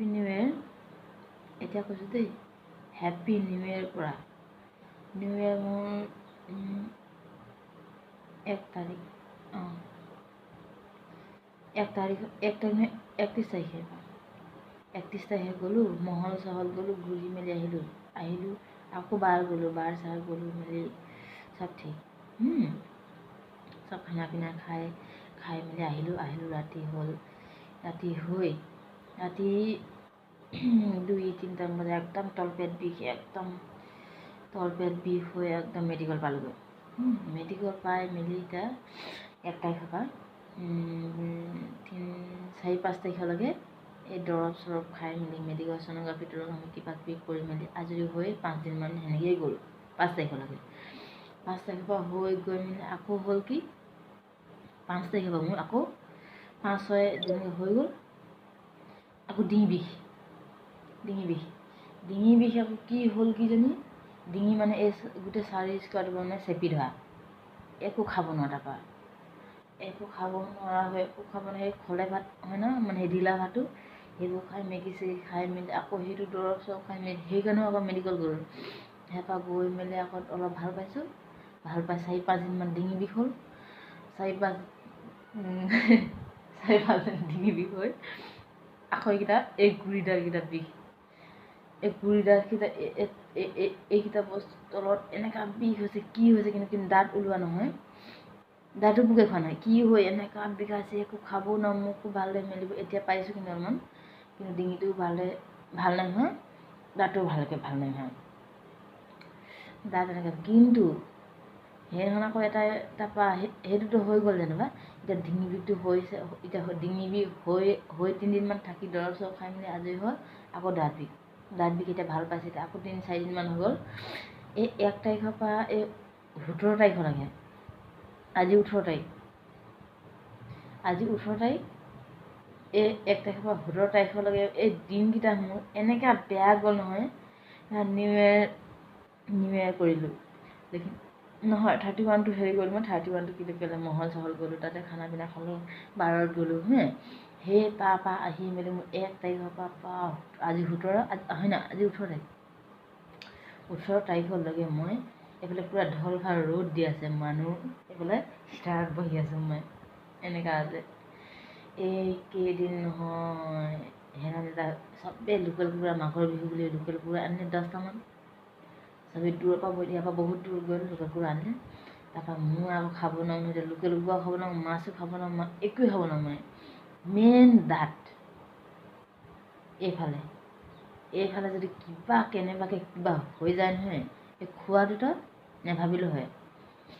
happy new year এতিয়া কৈছোঁ দেই হেপী নিউ ইয়েৰ পৰা নিউ ইয়েৰ মোৰ 1 তাৰিখ 31 তাৰিখে গ'লোঁ মহল চহল গ'লোঁ ঘূৰি মেলি আহিলোঁ আকৌ বাৰ গ'লোঁ বাৰ চাৰ গ'লোঁ মেলি চব ঠিক চব খানা পিনা খাই মেলি আহিলোঁ ৰাতি হ'ল ৰাতি 2-3 বজাত একদম তলপেট বিষ হৈ একদম মেডিকেল পালোগৈ মেডিকেল পাই মেলি এতিয়া 1 তাৰিখৰ পৰা 4-5 তাৰিখলৈকে এই দৰৱ চৰৱ খাই মেলি মেডিকেল ছ'ন'গ্ৰাফি আমি কিবা কিবি কৰি মেলি আজৰি হৈ 5 দিনমান সেনেকৈয়ে গ'লোঁ 5 তাৰিখলৈকে 5 তাৰিখৰ পৰা হৈ গৈ মেলি আকৌ হ'ল কি 5 তাৰিখৰ পৰা মোৰ আকৌ 5-6 দিন হৈ গ'ল আকৌ ডিঙি বিষ আকৌ কি হ'ল কি জানি ডিঙি মানে এই গোটেই 4 স্কুৱাৰটো মানে চেপি ধৰা একো খাব নোৱাৰা তাৰপৰা একো খাব নোৱাৰা হৈ সেই খলে ভাত হয় ন মানে সেই ঢিলা ভাতটো সেইবোৰ খাই মেগি চেগি খাই মেলি আকৌ সেইটো দৰৱ চৰৱ খাই মেলি সেইকাৰণেও আকৌ মেডিকেল গ'লোঁ সেইপৰা গৈ মেলি আকৌ অলপ ভাল পাই 4-5 দিনমান ডিঙি বিষ হ'ল 4-5 দিন ডিঙি বিষ হৈ আকৌ এই গুৰিডালকেইটা বিষ এই গুৰিডালকেইটা এইকেইটা বস্তু তলত এনেকুৱা বিষ হৈছে কি হৈছে কিন্তু দাঁত ওলোৱা নহয় দাঁতো পোকে খোৱা নাই কি হৈ এনেকুৱা বিষাইছে একো খাবও নোৱাৰোঁ মোকো ভালদৰে মেলিব এতিয়া পাইছোঁ কিন্তু অলপমান কিন্তু ডিঙিটোও ভাল নাই নহয় দাঁতো ভালকৈ ভাল নাই নহয় দাঁত এনেকৈ কিন্তু সেইদিনাখন আকৌ তাৰপৰা সেইটোতো হৈ গ'ল যেনিবা এতিয়া ডিঙি বিষটো হৈছে এতিয়া ডিঙি বিষ হৈ 3 দিনমান থাকি দৰৱ চৰৱ খাই মেলি আজৰি হৈ আকৌ দাঁত বিষ এতিয়া ভাল পাইছে এতিয়া আকৌ 3-4 দিনমান হৈ গ'ল এই 1 তাৰিখৰ পৰা এই 17 তাৰিখলৈকে আজি 18 তাৰিখ এই 1 তাৰিখৰ পৰা 17 তাৰিখলৈকে এই দিনকেইটা মোৰ এনেকৈ বেয়া গ'ল নহয় নিউ ইয়েৰ কৰিলোঁ দেখি নহয় 31টো হেৰি গ'লোঁ মই 31টো কিন্তু কেলৈ মহল চহল গ'লোঁ তাতে খানা পিনা খালোঁ বাৰত গ'লোঁ সেই তাৰপৰা আহি মেলি মোৰ 1 তাৰিখৰ পৰা আজি 17 হয় না আজি 18 তাৰিখলৈকে মই এইফালে পূৰা ঢলফাল ৰ'দ দি আছে মানুহ এইফালে হিটাৰত বহি আছোঁ মই এনেকুৱা আছে এইকেইদিন নহয় সেইদিনা চবেই লোকেল কুকুৰা মাঘৰ বিহু বুলি লোকেল কুকুৰা আনিলে 10টামান চবেই দূৰৰ পৰা ইয়াৰ পৰা বহুত দূৰ গ'ল লোকেল কুকুৰা আনিলে তাৰপৰা মোৰ আকৌ খাব নোৱাৰোঁ এতিয়া লোকেল কুকুৰাও খাব নোৱাৰোঁ মাছো খাব নোৱাৰোঁ একোৱেই খাব নোৱাৰোঁ মই মেইন দাঁত এইফালে যদি কেনেবাকৈ কিবা হৈ যায় নহয় এই খোৱাটোতো নেভাবিলোঁ হয়